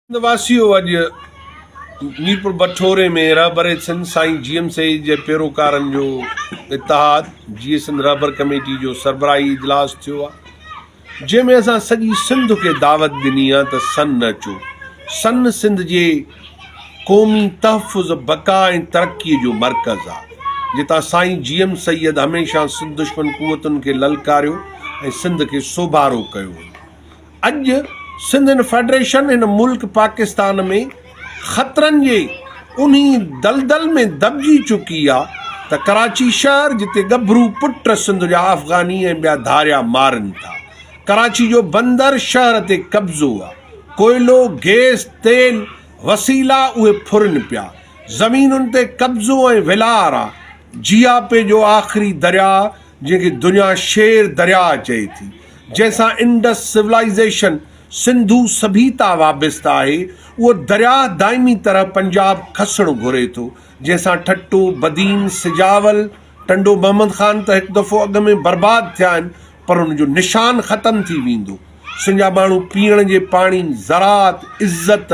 वासियों अॼु मीरपुर बठोरे में रबर सिंध साईं जीएम सई जे पैरोकारनि जो इतिहाद जीअं सिंध रबर कमेटी जो सरबराही इजलास थियो आहे, जंहिंमें असां सॼी सिंध खे दावत ॾिनी आहे त सन अचो। सन सिंध जे क़ौमी तहफ़ुज़ बका ऐं तरक़ीअ जो मर्कज़ आहे, जितां साईं जीएम सैयद हमेशह सिंध दुश्मन कुवतुनि खे ललकारियो ऐं सिंध खे सोभारो कयो। अॼु सिंध फेडरेशन हिन मुल्क पाकिस्तान में ख़तरनि जे उन्ही दलदल में दबिजी चुकी आहे त कराची शहर जिते गभरू पुट सिंध जा अफ़गानी ऐं ॿिया धारिया मारनि था। कराची जो बंदर शहर ते कब्ज़ो आहे, कोयलो गैस तेल वसीला उहे फुरनि पिया, ज़मीनुनि ते कब्ज़ो ऐं विलार आहे। जियापे जो आख़िरी दरिया जंहिंखे दुनिया शेर दरिया चए थी, जंहिंसां इंडस सिविलाइज़ेशन सिंधू सभीता वाबस्ता आहे, उहो दरिया दाइमी तरह पंजाब खसणु घुरे थो, जंहिंसां ठट्टो बदीन सिजावल टंडो मोहम्मद ख़ान त हिकु दफ़ो अॻ में बर्बाद थिया आहिनि, पर हुनजो निशान ख़तमु थी वेंदो। सिंध जा माण्हू पीअण जे पाणी, ज़रात, इज़त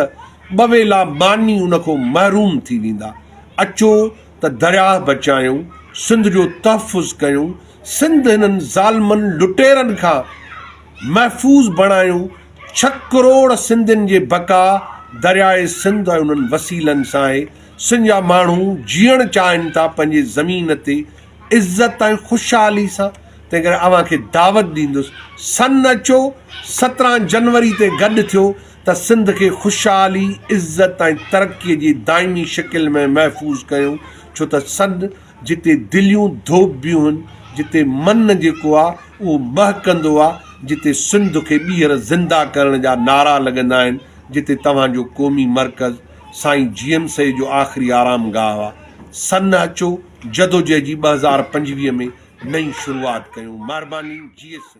ॿवेला मानी उनखां महरूम थी वेंदा। अचो त दरिया बचायूं, सिंध जो तहफ़ुज़ कयूं, सिंध हिननि ज़ालिमनि लुटेरनि खां महफ़ूज़ बणायूं। 6 करोड़ सिंधियुनि जे बका दरियाए सिंध ऐं उन्हनि वसीलनि सां आहे। सिंध जा माण्हू जीअण चाहिनि था पंहिंजे ज़मीन ते इज़त ऐं ख़ुशहाली सां। तंहिं करे अव्हां खे दावत ॾींदुसि, सन अचो, 17 जनवरी ते गॾु थियो त सिंध खे ख़ुशहाली, इज़त ऐं तरक़ीअ जी दाइमी शिकिल में महफ़ूज़ कयूं। छो त सन जिते दिलियूं धोबियूं आहिनि, जिते मन जेको आहे उहो महकंदो आहे, जिते सिंध खे ॿीहर ज़िंदा करण जा नारा लॻंदा आहिनि, जिते तव्हांजो क़ौमी मर्कज़ साईं जीएम सई जो आख़िरी आरामगाह आहे। सन अचो, जदोजहद जी 2025 में नई शुरूआत कयूं। महिरबानी। जीएस